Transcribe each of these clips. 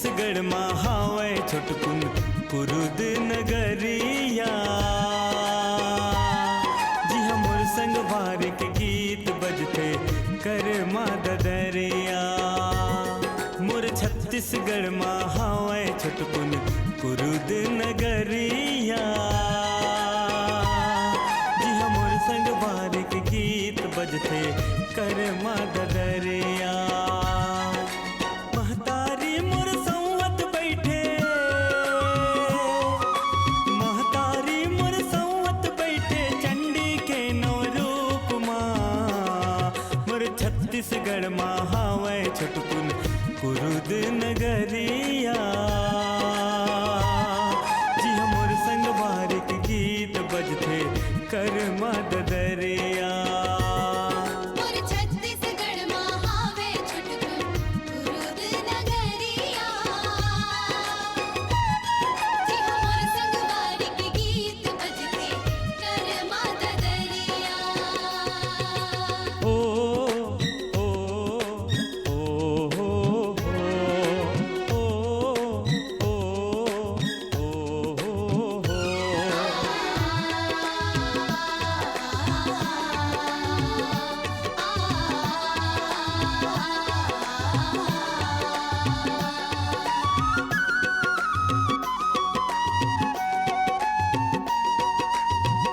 छत्तीसगढ़ माँ हावे छोटकुन कुरुद नगरिया। जी हमर संग भार के गीत बजते कर माँ ददरिया। मोर छत्तीसगढ़ माँ हावे छोटकुन कुरुद नगरिया। जी हमर संग भार के गीत बजते कर माँ ददरिया। महतारी मोर संवत बैठे, महतारी मोर संवत बैठे चंडी के नवरूप माँ। मोर छत्तीसगढ़ माँ हावे छोटकुन कुरुद नगरिया। जी हमर संग भार के गीत बजते कर माँ ददरिया।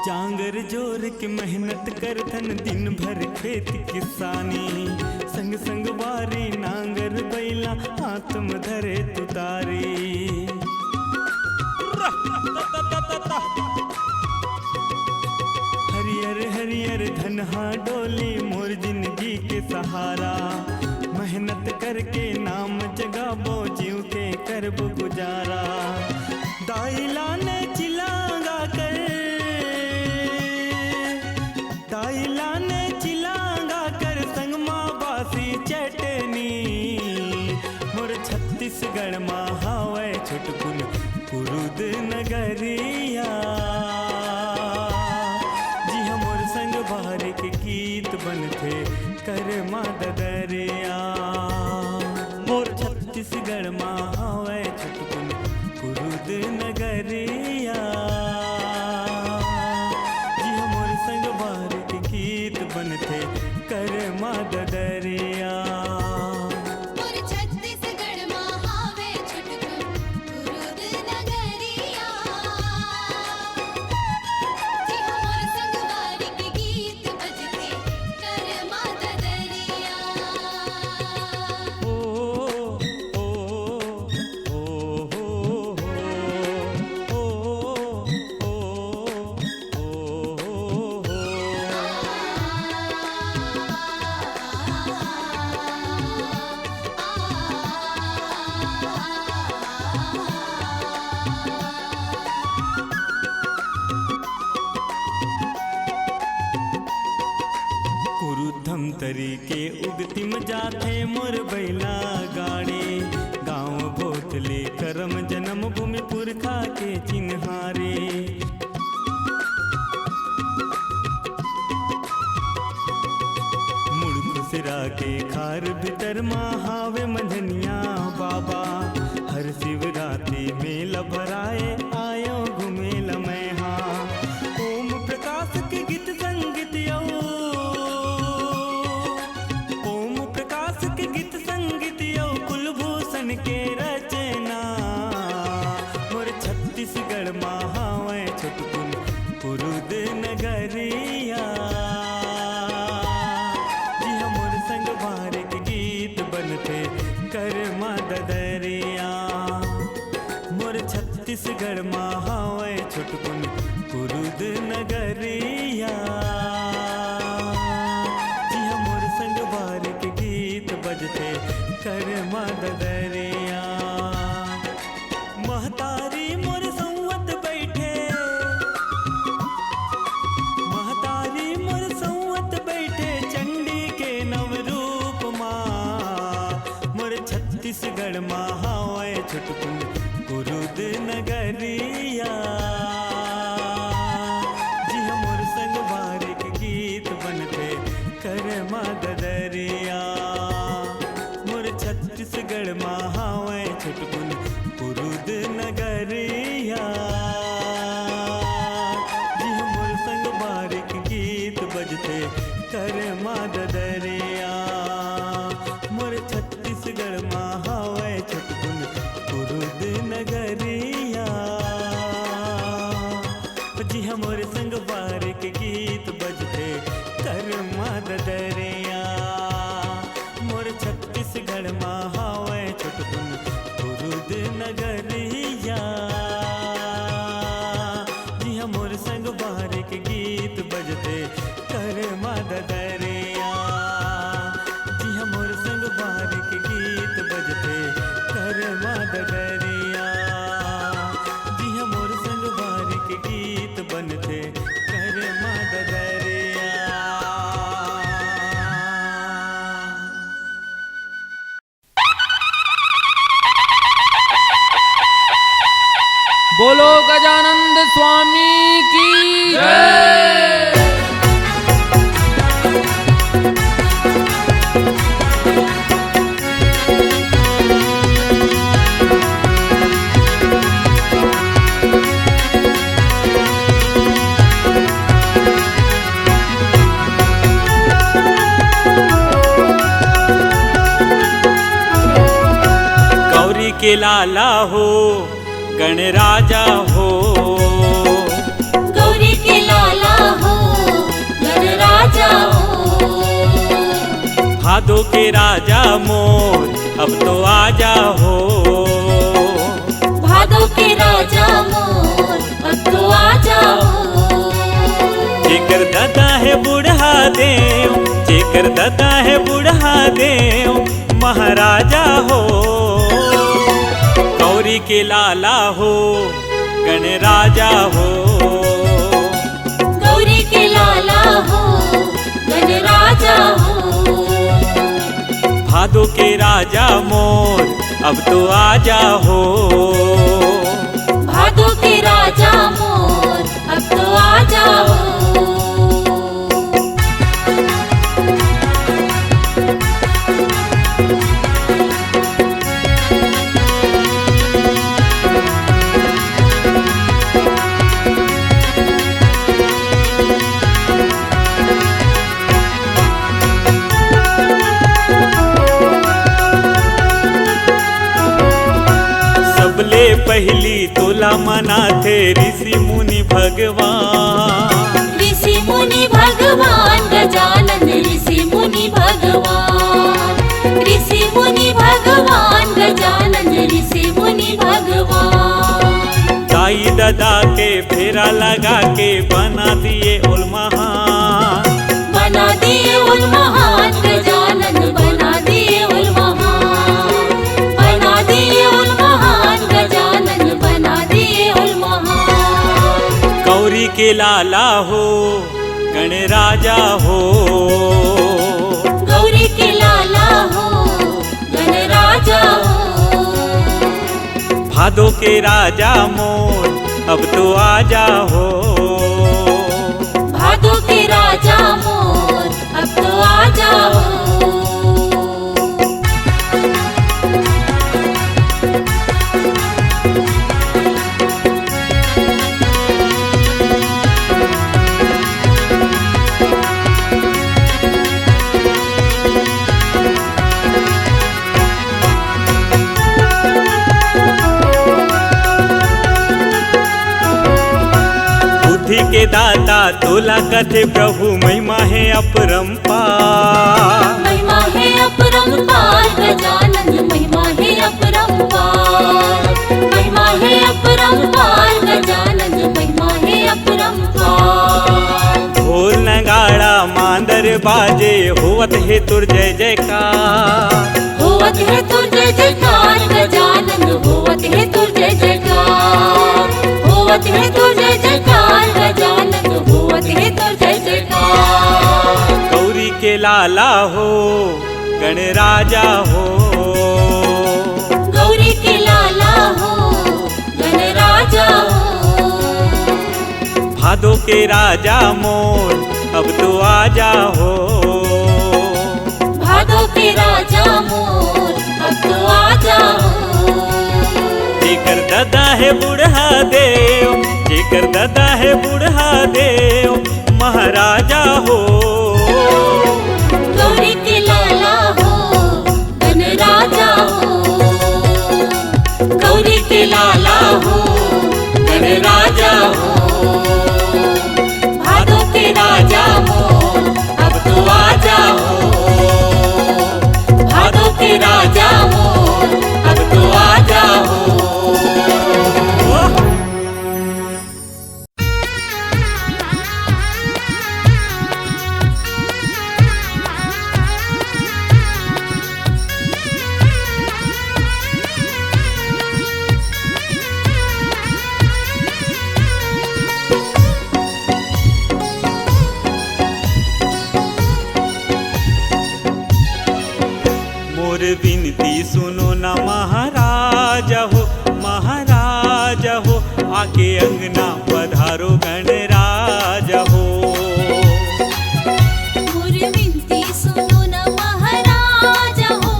जांगर जोर के मेहनत करथन दिन भर खेत किसानी। संग संग वारी नांगर बैला हाथ में धरे तुतारी। हरियर हरियर धनहा डोली मोर जिंदगी के सहारा। मेहनत करके नाम जगाबो जीव के करबो गुजारा। दाइला ने चिलांगा कर, दाइला ने चिलांगा कर संग माँ बासी चटनी। मोर छत्तीसगढ़ माँ हावे छोटकुन कुरुद नगरिया। जी हमर संग भार के गीत बनते कर माँ ददरिया। मोर छत्तीसगढ़ माँ हावे छोटकुन कुरुद नगरिया। जी हमर संग भार के गीत बनते कर माँ ददरिया। धमतरी के उगती में जाते मोर बैला गाड़ी। गाँव भोतले करम जन्म भूमि पुरखा के चिन्हारे। मुड़ खुसरा के खार भीतर माँ हावे मधनिया बाबा। हर शिवरात्रि मेला भराए आयो घुमेला मैं हाँ। ओम प्रकाश के गीत संगीत के रचना। मोर छत्तीसगढ़ माँ हावे छोटकुन कुरुद नगरिया। जी हमर संग भार के गीत बनते कर माँ ददरिया। मोर छत्तीसगढ़ माँ हावे छोटकुन कुरुद नगरिया। जी हमर संग भार के गीत बजते कर माँ ददरिया। महतारी मोर संवत बैठे, महतारी मोर संवत बैठे चंडी के नवरूप माँ। मोर छत्तीसगढ़ माँ हावे छोटकुन कुरुद नगरिया। जी जी हमर संग बार के गीत बजते कर दरिया मोर छत्तीसगढ़ महावे छोटकुन खुरुद नगरिया जी हमर संग बार के गीत बजते कर दरिया जी हमर संग बार के गीत बजते कर दरिया जी हमर संग बार के गीत बनते कर दरिया। बोलो गजानंद स्वामी की जय। गौरी के लाला हो गणराजा हो गौरी के लाला हो गणराजा हो भादो के राजा मोर अब तो आजा हो भादो के राजा मोर अब तो आजा हो जेकर दादा है बूढ़ा देव जेकर दादा है बूढ़ा देव महाराजा हो गौरी के लाला हो गणराजा हो गौरी के लाला हो गणराजा हो भादो के राजा मोर अब तो आजा हो भादो के राजा मोर अब तो आजा हो सबले पहली तोला मना थे ऋषि मुनि भगवान ऋषि मुनि भगवान गजानन ऋषि मुनि भगवान ऋषि मुनि भगवान गजानन ऋषि मुनि भगवान दाई दादा के फेरा लगा के बना दिए उल महान बना दिए उल महान गजानन बना दिए उल महान बना दिए उल महान गजानन बना दिए उल महान गौरी के लाला हो गणराजा हो गौरी के लाला हो गणराजा हो भादो के राजा मोर अब तो आजा हो भादो के राजा मोर अब तो आजा हो बुद्धि के दाता तोला कथे प्रभु महिमा है अपरंपार महिमा है अपरंपार गजानन महिमा है अपरंपार महिमा है अपरंपार गजानन महिमा है अपरंपार ढोल नगाड़ा मांदर बाजे होवत है तुर जय जयकार होवत है तुर जय जयकार गजानन होवत है तुर जय जयकार होवत है तुर जय जयकार गजानन होवत है तुर जय जयकार गौरी के लाला हो गणराजा हो गौरी के लाला हो गणराजा हो भादो के राजा मोर अब तो आजा हो भादो के राजा मोर अब तो आजा हो जेकर दादा है बूढ़ा देव जेकर दादा है बूढ़ा देव महाराजा हो गौरी के लाला हो गणराजा हो गौरी के लाला हो गणराजा हो अंगना पधारो गणराज हो। मोर विनती सुनो न महाराज हो,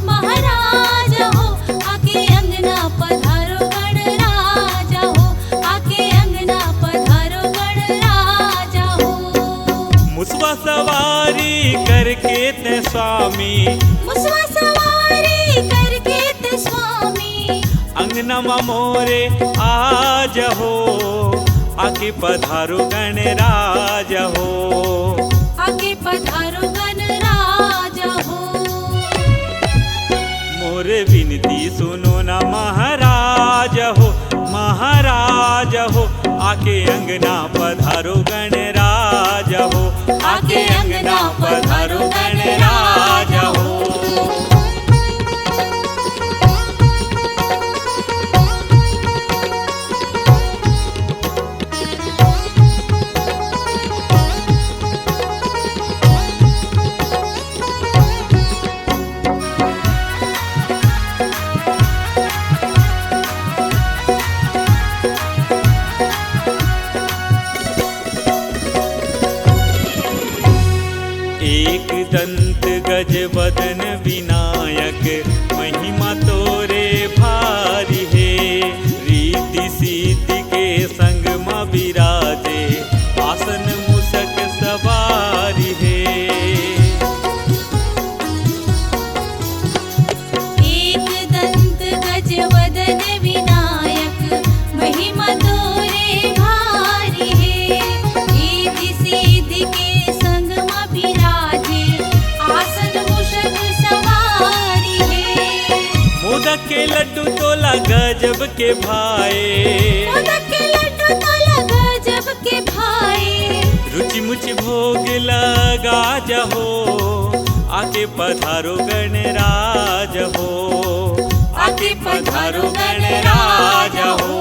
महाराज हो, आके अंगना पधारो गणराज हो, आके अंगना पधारो गणराज हो। मुसवा सवारी करके ते स्वामी, मुसवा सवारी करके ते स्वामी, अंगना मोरे आज हो, आके पधारो गणराज हो। आके पधारो गणराज हो। मोर विनती सुनो ना महाराज हो, महाराज हो, आके अंगना पधारो गणराज हो, आके अंगना पधारो गणराज हो। एक दंत गज बदन विनायक, महिमा तोरे भारी है। रीति सीति के संग मां विराजे, आसन मुसक सवारी है। एक दंत गज वदन विनायक, महिमा तोरे भारी है। रिद्धि सिद्धि के संग मां विराजे, आसन मूषक सवारी है। मोदक के लड्डू तोला गजब के भाए, मोदक के लड्डू तोला गजब के भाए। रुचि मुचि भोग लगा जहो, आके पधारो गणराज हो, आके पधारो गणराज हो।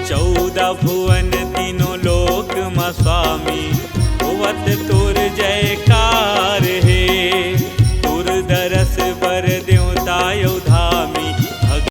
चौदह भुवन तीनों लोक मा स्वामी, होवत तोर जय